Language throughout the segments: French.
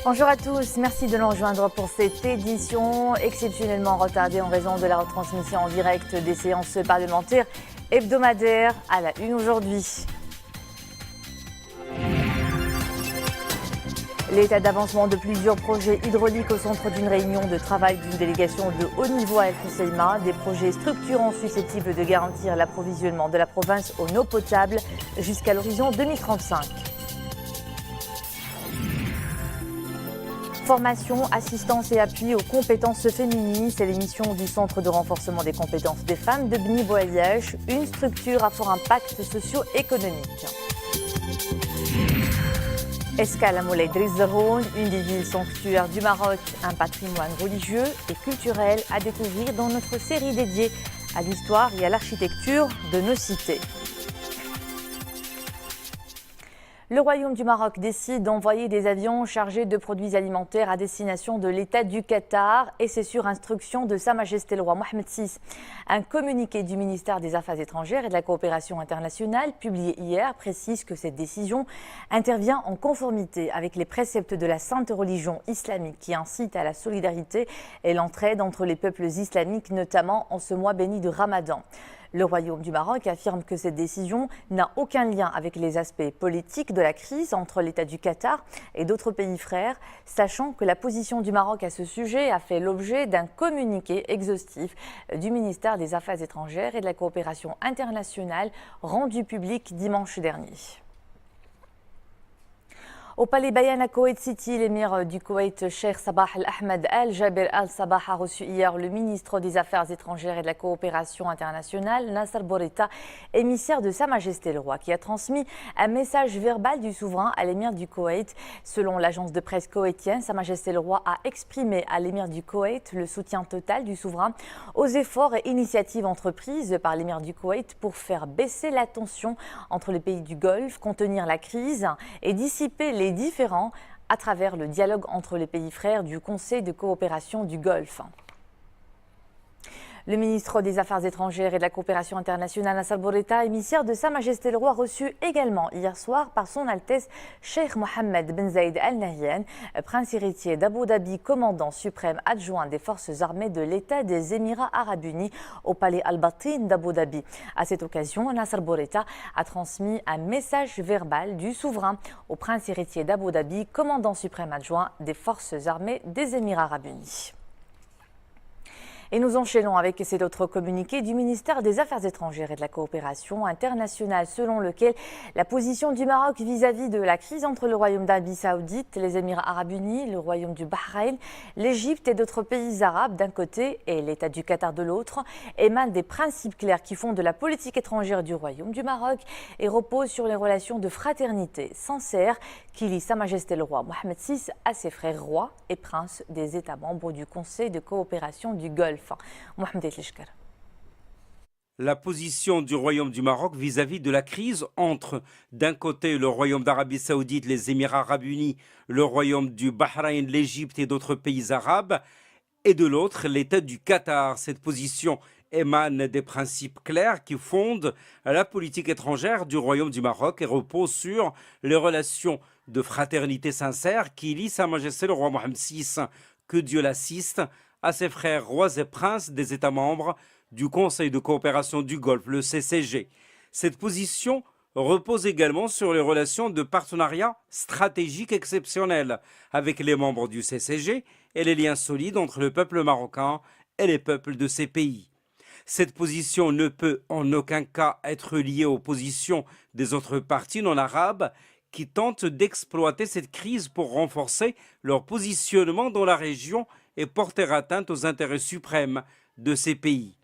Bonjour à tous, merci de nous rejoindre pour cette édition exceptionnellement retardée en raison de la retransmission en direct des séances parlementaires hebdomadaires à la une aujourd'hui. L'état d'avancement de plusieurs projets hydrauliques au centre d'une réunion de travail d'une délégation de haut niveau à El Hoceima, des projets structurants susceptibles de garantir l'approvisionnement de la province en eau potable jusqu'à l'horizon 2035. Formation, assistance et appui aux compétences féminines, c'est l'émission du Centre de renforcement des compétences des femmes de Bni Boaziach, une structure à fort impact socio-économique. Escale à Moulay Drizzaroun, une des villes sanctuaires du Maroc, un patrimoine religieux et culturel à découvrir dans notre série dédiée à l'histoire et à l'architecture de nos cités. Le Royaume du Maroc décide d'envoyer des avions chargés de produits alimentaires à destination de l'État du Qatar et c'est sur instruction de Sa Majesté le roi Mohammed VI. Un communiqué du ministère des Affaires étrangères et de la coopération internationale publié hier précise que cette décision intervient en conformité avec les préceptes de la sainte religion islamique qui incite à la solidarité et l'entraide entre les peuples islamiques, notamment en ce mois béni de Ramadan. Le Royaume du Maroc affirme que cette décision n'a aucun lien avec les aspects politiques de la crise entre l'État du Qatar et d'autres pays frères, sachant que la position du Maroc à ce sujet a fait l'objet d'un communiqué exhaustif du ministère des Affaires étrangères et de la coopération internationale rendu public dimanche dernier. Au Palais Bayan à Koweït City, l'émir du Koweït, Cheikh Sabah Al-Ahmed Al-Jaber Al-Sabah, a reçu hier le ministre des Affaires étrangères et de la coopération internationale, Nasser Bourita, émissaire de Sa Majesté le Roi, qui a transmis un message verbal du souverain à l'émir du Koweït. Selon l'agence de presse koweïtienne, Sa Majesté le Roi a exprimé à l'émir du Koweït le soutien total du souverain aux efforts et initiatives entreprises par l'émir du Koweït pour faire baisser la tension entre les pays du Golfe, contenir la crise et dissiper les différends à travers le dialogue entre les pays frères du Conseil de coopération du Golfe. Le ministre des Affaires étrangères et de la coopération internationale, Nasser Bourita, émissaire de Sa Majesté le Roi, reçu également hier soir par son Altesse Cheikh Mohammed Ben Zayed Al Nahyan, prince héritier d'Abu Dhabi, commandant suprême adjoint des forces armées de l'État des Émirats arabes unis au palais Al-Batin d'Abu Dhabi. À cette occasion, Nasser Bourita a transmis un message verbal du souverain au prince héritier d'Abu Dhabi, commandant suprême adjoint des forces armées des Émirats arabes unis. Et nous enchaînons avec cet autre communiqué du ministère des Affaires étrangères et de la coopération internationale selon lequel la position du Maroc vis-à-vis de la crise entre le Royaume d'Arabie Saoudite, les Émirats arabes unis, le Royaume du Bahreïn, l'Égypte et d'autres pays arabes d'un côté et l'État du Qatar de l'autre émane des principes clairs qui font de la politique étrangère du Royaume du Maroc et repose sur les relations de fraternité sincère qui lie Sa Majesté le Roi Mohammed VI à ses frères rois et princes des États membres du Conseil de coopération du Golfe. La position du Royaume du Maroc vis-à-vis de la crise entre, d'un côté, le Royaume d'Arabie Saoudite, les Émirats arabes unis, le Royaume du Bahreïn, l'Égypte et d'autres pays arabes, et de l'autre, l'État du Qatar. Cette position émane des principes clairs qui fondent la politique étrangère du Royaume du Maroc et repose sur les relations de fraternité sincère qui lient Sa Majesté le Roi Mohammed VI, que Dieu l'assiste, à ses frères rois et princes des États membres du Conseil de coopération du Golfe, le CCG. Cette position repose également sur les relations de partenariat stratégique exceptionnel avec les membres du CCG et les liens solides entre le peuple marocain et les peuples de ces pays. Cette position ne peut en aucun cas être liée aux positions des autres partis non arabes qui tentent d'exploiter cette crise pour renforcer leur positionnement dans la région et porter atteinte aux intérêts suprêmes de ces pays.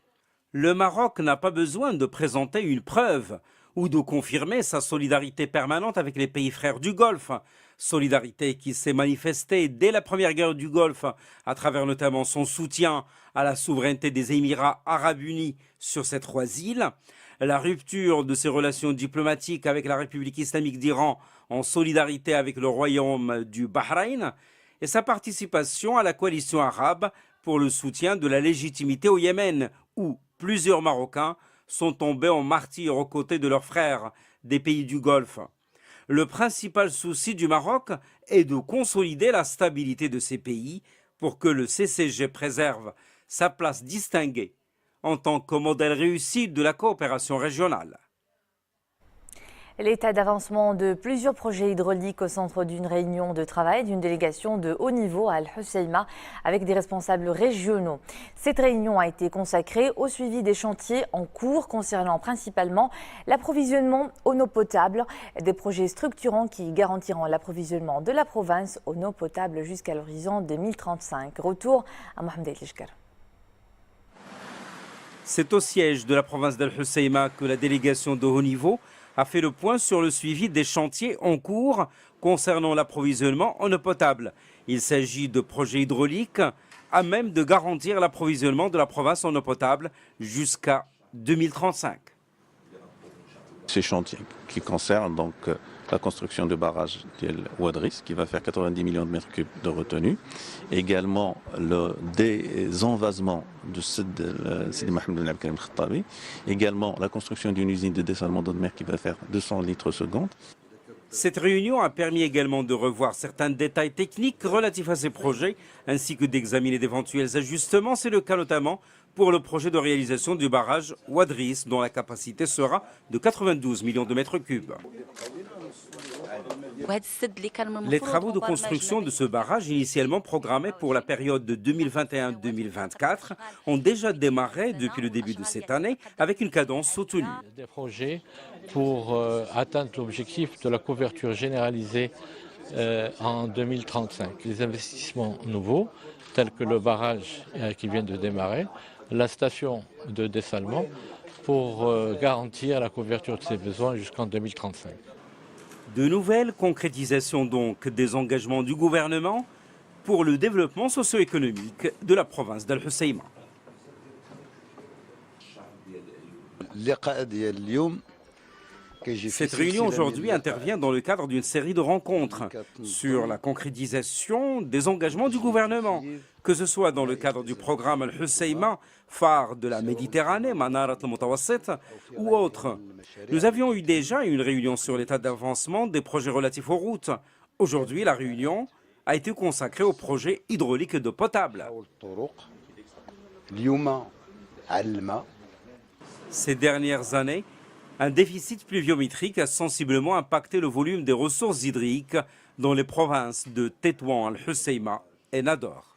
Le Maroc n'a pas besoin de présenter une preuve ou de confirmer sa solidarité permanente avec les pays frères du Golfe, solidarité qui s'est manifestée dès la première guerre du Golfe à travers notamment son soutien à la souveraineté des Émirats arabes unis sur ces trois îles, la rupture de ses relations diplomatiques avec la République islamique d'Iran en solidarité avec le Royaume du Bahreïn et sa participation à la coalition arabe pour le soutien de la légitimité au Yémen, où plusieurs Marocains sont tombés en martyrs aux côtés de leurs frères des pays du Golfe. Le principal souci du Maroc est de consolider la stabilité de ces pays pour que le CCG préserve sa place distinguée en tant que modèle réussi de la coopération régionale. L'état d'avancement de plusieurs projets hydrauliques au centre d'une réunion de travail d'une délégation de haut niveau à Al-Husseima avec des responsables régionaux. Cette réunion a été consacrée au suivi des chantiers en cours concernant principalement l'approvisionnement en eau potable, des projets structurants qui garantiront l'approvisionnement de la province en eau potable jusqu'à l'horizon 2035. Retour à Mohamed El Ishkar. C'est au siège de la province d'Al-Husseima que la délégation de haut niveau a fait le point sur le suivi des chantiers en cours concernant l'approvisionnement en eau potable. Il s'agit de projets hydrauliques à même de garantir l'approvisionnement de la province en eau potable jusqu'à 2035. Ces chantiers qui concernent donc la construction du barrage d'El Ouadris qui va faire 90 millions de mètres cubes de retenue, également le désenvasement de Sidi Mohamed Ben Abdelkarim Khattabi, également la construction d'une usine de dessalement d'eau de mer qui va faire 200 litres seconde. Cette réunion a permis également de revoir certains détails techniques relatifs à ces projets, ainsi que d'examiner d'éventuels ajustements. C'est le cas notamment pour le projet de réalisation du barrage Ouadris, dont la capacité sera de 92 millions de mètres cubes. Les travaux de construction de ce barrage, initialement programmés pour la période de 2021-2024, ont déjà démarré depuis le début de cette année avec une cadence soutenue. Des projets pour atteindre l'objectif de la couverture généralisée en 2035. Les investissements nouveaux, tels que le barrage qui vient de démarrer, la station de dessalement, pour garantir la couverture de ces besoins jusqu'en 2035. De nouvelles concrétisations donc des engagements du gouvernement pour le développement socio-économique de la province d'Al-Husseima. Cette réunion aujourd'hui intervient dans le cadre d'une série de rencontres sur la concrétisation des engagements du gouvernement, que ce soit dans le cadre du programme Al-Husseima, phare de la Méditerranée, Manarat al-Mutawassit, ou autre. Nous avions eu déjà une réunion sur l'état d'avancement des projets relatifs aux routes. Aujourd'hui, la réunion a été consacrée au projet hydraulique d'eau potable. Ces dernières années, un déficit pluviométrique a sensiblement impacté le volume des ressources hydriques dans les provinces de Tétouan, Al-Husseima et Nador.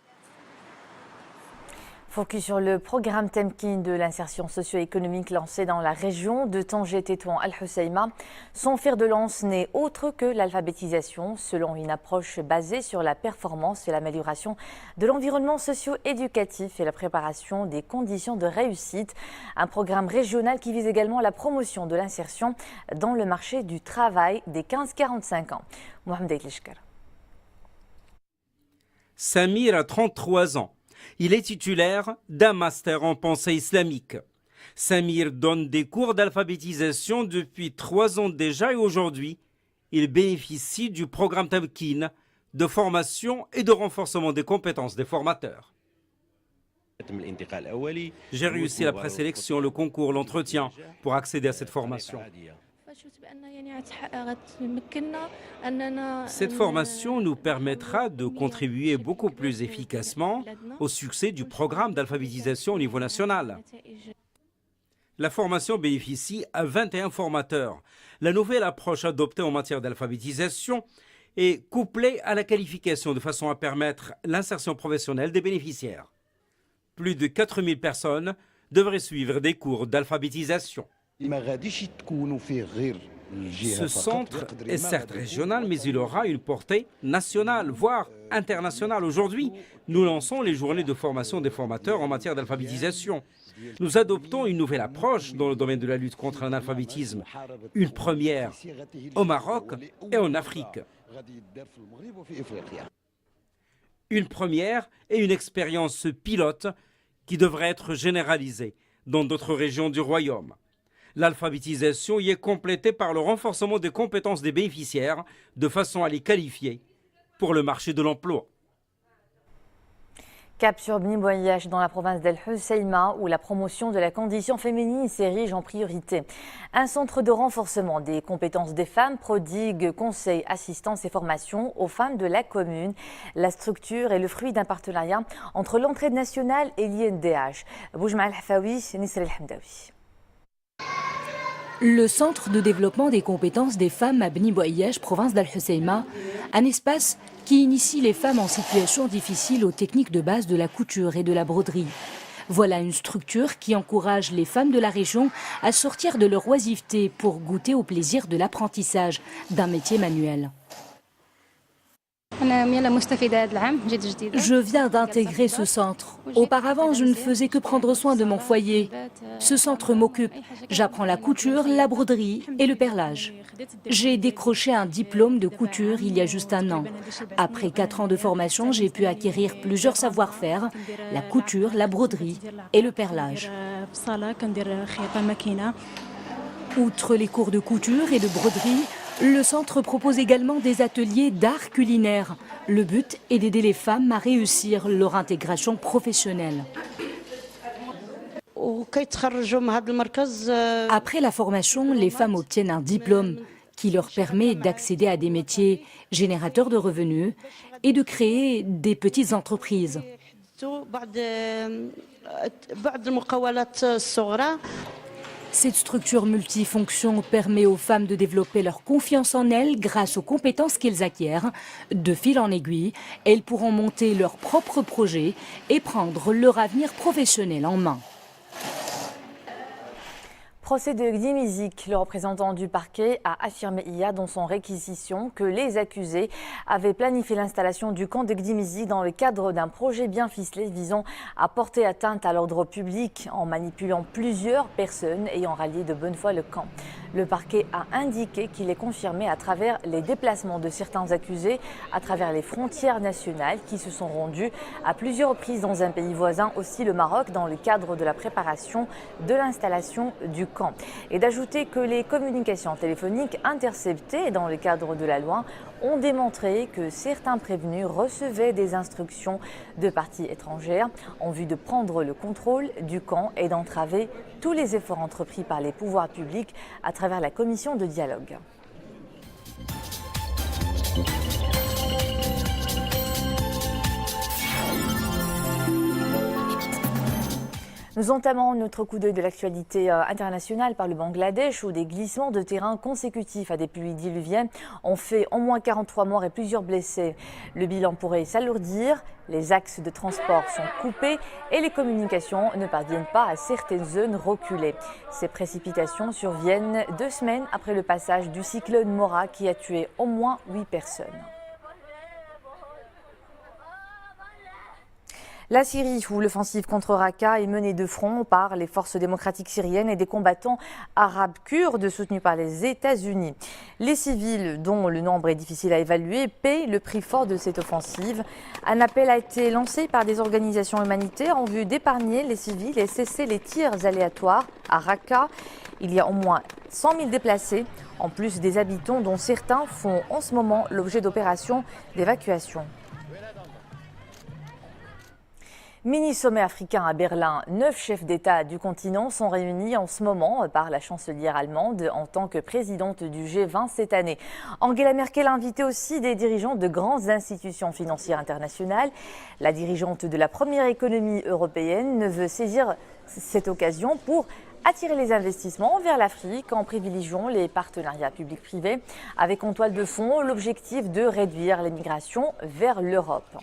Focus sur le programme Temkin de l'insertion socio-économique lancé dans la région de Tanger, Tétouan, Al-Husseima. Son fer de lance n'est autre que l'alphabétisation, selon une approche basée sur la performance et l'amélioration de l'environnement socio-éducatif et la préparation des conditions de réussite. Un programme régional qui vise également la promotion de l'insertion dans le marché du travail des 15-45 ans. Mohamed El Ishkar. Samir a 33 ans. Il est titulaire d'un master en pensée islamique. Samir donne des cours d'alphabétisation depuis 3 ans déjà et aujourd'hui, il bénéficie du programme Temkin de formation et de renforcement des compétences des formateurs. J'ai réussi la présélection, le concours, l'entretien pour accéder à cette formation. Cette formation nous permettra de contribuer beaucoup plus efficacement au succès du programme d'alphabétisation au niveau national. La formation bénéficie à 21 formateurs. La nouvelle approche adoptée en matière d'alphabétisation est couplée à la qualification de façon à permettre l'insertion professionnelle des bénéficiaires. Plus de 4000 personnes devraient suivre des cours d'alphabétisation. Ce centre est certes régional, mais il aura une portée nationale, voire internationale. Aujourd'hui, nous lançons les journées de formation des formateurs en matière d'alphabétisation. Nous adoptons une nouvelle approche dans le domaine de la lutte contre l'analphabétisme, une première au Maroc et en Afrique. Une première et une expérience pilote qui devrait être généralisée dans d'autres régions du royaume. L'alphabétisation y est complétée par le renforcement des compétences des bénéficiaires de façon à les qualifier pour le marché de l'emploi. Cap sur Bni Boyash dans la province d'El Hoceima où la promotion de la condition féminine s'érige en priorité. Un centre de renforcement des compétences des femmes prodigue conseils, assistance et formation aux femmes de la commune. La structure est le fruit d'un partenariat entre l'entraide nationale et l'INDH. Boujma Al-Hafawi, Nisri El-Hamdawi. Le centre de développement des compétences des femmes à Bni Boyash, province d'Al Hoceima, un espace qui initie les femmes en situation difficile aux techniques de base de la couture et de la broderie. Voilà une structure qui encourage les femmes de la région à sortir de leur oisiveté pour goûter au plaisir de l'apprentissage d'un métier manuel. Je viens d'intégrer ce centre. Auparavant, je ne faisais que prendre soin de mon foyer. Ce centre m'occupe. J'apprends la couture, la broderie et le perlage. J'ai décroché un diplôme de couture il y a juste un an. Après 4 ans de formation, j'ai pu acquérir plusieurs savoir-faire, la couture, la broderie et le perlage. Outre les cours de couture et de broderie, le centre propose également des ateliers d'art culinaire. Le but est d'aider les femmes à réussir leur intégration professionnelle. Après la formation, les femmes obtiennent un diplôme qui leur permet d'accéder à des métiers générateurs de revenus et de créer des petites entreprises. Cette structure multifonction permet aux femmes de développer leur confiance en elles grâce aux compétences qu'elles acquièrent. De fil en aiguille, elles pourront monter leurs propres projets et prendre leur avenir professionnel en main. Procès de Gdimizik, le représentant du parquet a affirmé hier dans son réquisition que les accusés avaient planifié l'installation du camp de Gdimizik dans le cadre d'un projet bien ficelé visant à porter atteinte à l'ordre public en manipulant plusieurs personnes ayant rallié de bonne foi le camp. Le parquet a indiqué qu'il est confirmé à travers les déplacements de certains accusés à travers les frontières nationales qui se sont rendus à plusieurs reprises dans un pays voisin, aussi le Maroc, dans le cadre de la préparation de l'installation du camp. Et d'ajouter que les communications téléphoniques interceptées dans le cadre de la loi ont démontré que certains prévenus recevaient des instructions de parties étrangères en vue de prendre le contrôle du camp et d'entraver tous les efforts entrepris par les pouvoirs publics à travers la commission de dialogue. Nous entamons notre coup d'œil de l'actualité internationale par le Bangladesh où des glissements de terrain consécutifs à des pluies diluviennes ont fait au moins 43 morts et plusieurs blessés. Le bilan pourrait s'alourdir, les axes de transport sont coupés et les communications ne parviennent pas à certaines zones reculées. Ces précipitations surviennent 2 semaines après le passage du cyclone Mora qui a tué au moins 8 personnes. La Syrie, où l'offensive contre Raqqa est menée de front par les forces démocratiques syriennes et des combattants arabes kurdes soutenus par les États-Unis. Les civils, dont le nombre est difficile à évaluer, paient le prix fort de cette offensive. Un appel a été lancé par des organisations humanitaires en vue d'épargner les civils et cesser les tirs aléatoires à Raqqa. Il y a au moins 100 000 déplacés, en plus des habitants dont certains font en ce moment l'objet d'opérations d'évacuation. Mini-sommet africain à Berlin, 9 chefs d'État du continent sont réunis en ce moment par la chancelière allemande en tant que présidente du G20 cette année. Angela Merkel a invité aussi des dirigeants de grandes institutions financières internationales. La dirigeante de la première économie européenne veut saisir cette occasion pour attirer les investissements vers l'Afrique en privilégiant les partenariats publics-privés avec en toile de fond l'objectif de réduire l'immigration vers l'Europe.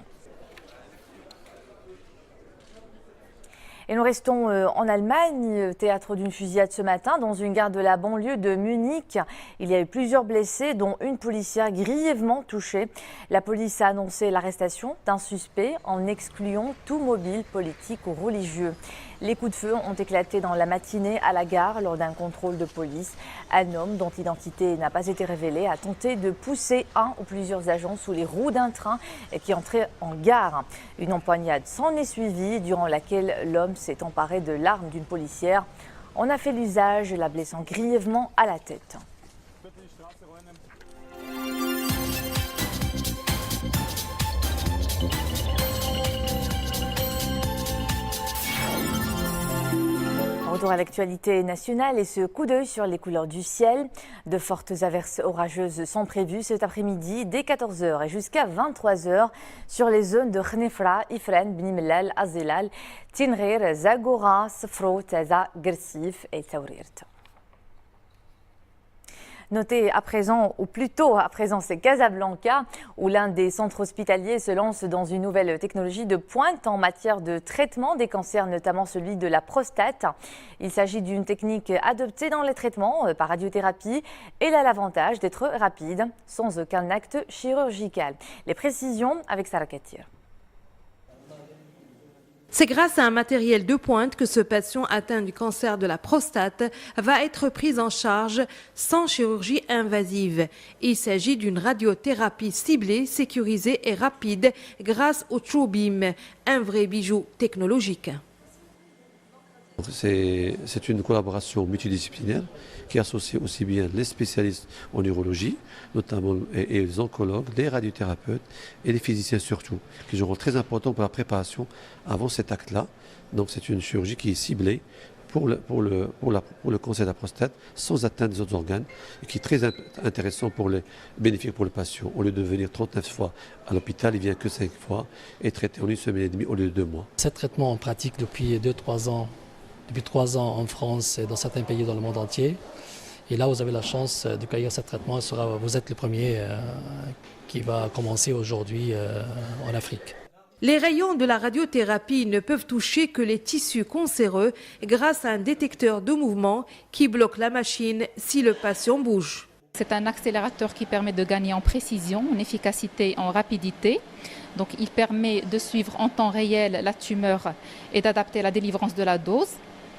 Et nous restons en Allemagne, théâtre d'une fusillade ce matin dans une gare de la banlieue de Munich. Il y a eu plusieurs blessés, dont une policière grièvement touchée. La police a annoncé l'arrestation d'un suspect en excluant tout mobile politique ou religieux. Les coups de feu ont éclaté dans la matinée à la gare lors d'un contrôle de police. Un homme dont l'identité n'a pas été révélée a tenté de pousser un ou plusieurs agents sous les roues d'un train qui entrait en gare. Une empoignade s'en est suivie durant laquelle l'homme s'est emparé de l'arme d'une policière. On a fait l'usage, la blessant grièvement à la tête. Retour à l'actualité nationale et ce coup d'œil sur les couleurs du ciel. De fortes averses orageuses sont prévues cet après-midi dès 14h et jusqu'à 23h sur les zones de Khnefra, Ifren, Bni Mellal, Azilal, Tinghir, Zagora, Sefro, Taza, Gersif et Taurirt. Notez à présent, ou plutôt à présent, c'est Casablanca, où l'un des centres hospitaliers se lance dans une nouvelle technologie de pointe en matière de traitement des cancers, notamment celui de la prostate. Il s'agit d'une technique adoptée dans les traitements par radiothérapie. Elle a l'avantage d'être rapide, sans aucun acte chirurgical. Les précisions avec Sarah Katir. C'est grâce à un matériel de pointe que ce patient atteint du cancer de la prostate va être pris en charge sans chirurgie invasive. Il s'agit d'une radiothérapie ciblée, sécurisée et rapide grâce au TrueBeam, un vrai bijou technologique. C'est une collaboration multidisciplinaire qui associe aussi bien les spécialistes en neurologie, notamment et les oncologues, les radiothérapeutes et les physiciens surtout, qui joueront très important pour la préparation avant cet acte-là. Donc c'est une chirurgie qui est ciblée pour le cancer de la prostate sans atteindre des autres organes et qui est très intéressant bénéfique pour le patient. Au lieu de venir 39 fois à l'hôpital, il vient que 5 fois et traité en 1 semaine et demie au lieu de 2 mois. Ce traitement on pratique depuis 2-3 ans. Depuis 3 ans en France et dans certains pays dans le monde entier. Et là, vous avez la chance de cueillir ce traitement. Vous êtes le premier qui va commencer aujourd'hui en Afrique. Les rayons de la radiothérapie ne peuvent toucher que les tissus cancéreux grâce à un détecteur de mouvement qui bloque la machine si le patient bouge. C'est un accélérateur qui permet de gagner en précision, en efficacité, en rapidité. Donc il permet de suivre en temps réel la tumeur et d'adapter la délivrance de la dose.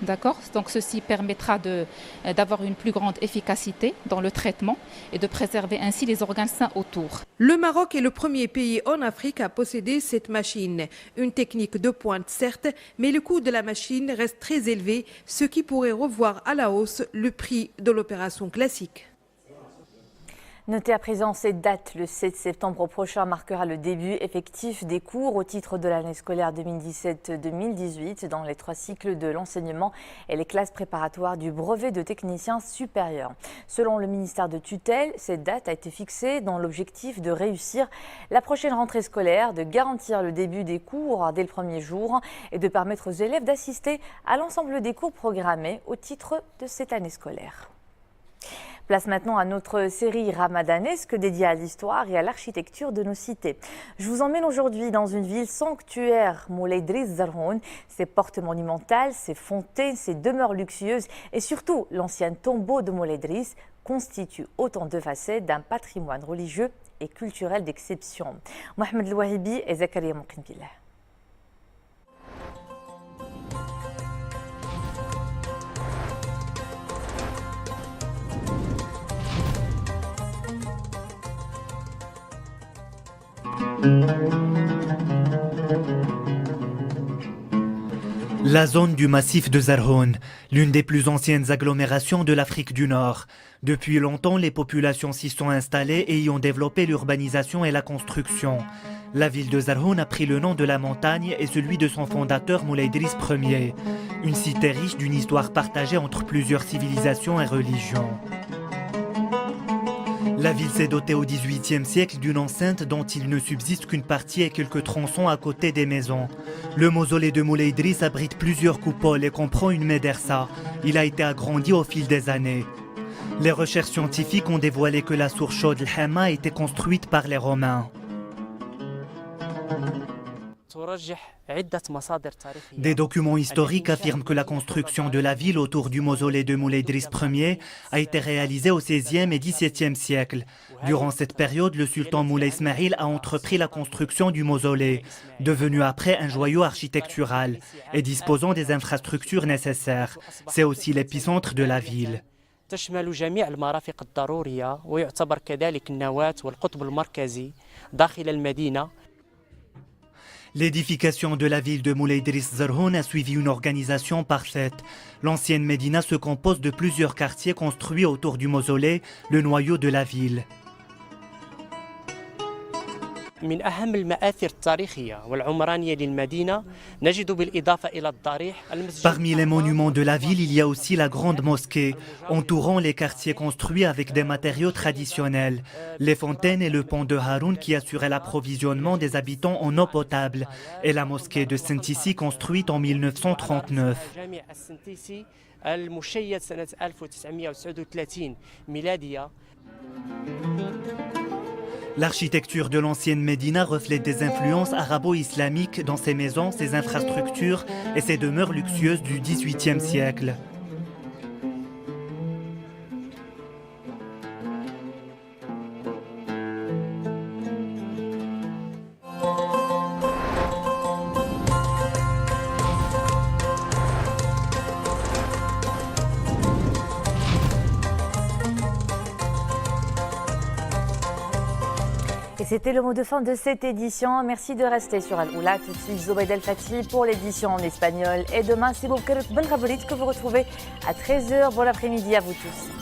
D'accord ? Donc ceci permettra d'avoir une plus grande efficacité dans le traitement et de préserver ainsi les organes sains autour. Le Maroc est le premier pays en Afrique à posséder cette machine. Une technique de pointe certes, mais le coût de la machine reste très élevé, ce qui pourrait revoir à la hausse le prix de l'opération classique. Notez à présent cette date, le 7 septembre prochain marquera le début effectif des cours au titre de l'année scolaire 2017-2018 dans les 3 cycles de l'enseignement et les classes préparatoires du brevet de technicien supérieur. Selon le ministère de tutelle, cette date a été fixée dans l'objectif de réussir la prochaine rentrée scolaire, de garantir le début des cours dès le premier jour et de permettre aux élèves d'assister à l'ensemble des cours programmés au titre de cette année scolaire. Place maintenant à notre série ramadanesque dédiée à l'histoire et à l'architecture de nos cités. Je vous emmène aujourd'hui dans une ville sanctuaire, Moulay Driss Zarhoun. Ses portes monumentales, ses fontaines, ses demeures luxueuses et surtout l'ancien tombeau de Moulay Driss constituent autant de facettes d'un patrimoine religieux et culturel d'exception. Mohamed Louahibi et Zakaria Moukinbillah. La zone du massif de Zarhoun, l'une des plus anciennes agglomérations de l'Afrique du Nord. Depuis longtemps, les populations s'y sont installées et y ont développé l'urbanisation et la construction. La ville de Zarhoun a pris le nom de la montagne et celui de son fondateur Moulay Driss Ier. Une cité riche d'une histoire partagée entre plusieurs civilisations et religions. La ville s'est dotée au XVIIIe siècle d'une enceinte dont il ne subsiste qu'une partie et quelques tronçons à côté des maisons. Le mausolée de Moulay Driss abrite plusieurs coupoles et comprend une médersa. Il a été agrandi au fil des années. Les recherches scientifiques ont dévoilé que la source chaude Al-Hama a été construite par les Romains. Des documents historiques affirment que la construction de la ville autour du mausolée de Moulay Driss Ier a été réalisée au XVIe et XVIIe siècle. Durant cette période, le sultan Moulay Ismail a entrepris la construction du mausolée, devenu après un joyau architectural et disposant des infrastructures nécessaires. C'est aussi l'épicentre de la ville. تشمل جميع المرافق الضرورية ويعتبر كذلك النواة والقطب المركزي داخل المدينة. L'édification de la ville de Moulay Driss Zarhoun a suivi une organisation parfaite. L'ancienne Médina se compose de plusieurs quartiers construits autour du mausolée, le noyau de la ville. من أهم المآثر التاريخية والعمرانية للمدينة نجد بالإضافة إلى الضريح المسجد. Parmi les monuments de la ville, il y a aussi la grande mosquée, entourant les quartiers construits avec des matériaux traditionnels. Les fontaines et le pont de Haroun qui assuraient l'approvisionnement des habitants en eau potable. Et la mosquée de Sintisi construite en 1939. المشيد سنة 1939 ميلادية. L'architecture de l'ancienne Médina reflète des influences arabo-islamiques dans ses maisons, ses infrastructures et ses demeures luxueuses du XVIIIe siècle. Et c'était le mot de fin de cette édition. Merci de rester sur Al-Oula. Tout de suite, Zobaïd El Fati pour l'édition en espagnol. Et demain, c'est Boubker Ben Rabolit que vous retrouvez à 13h. Bon après-midi à vous tous.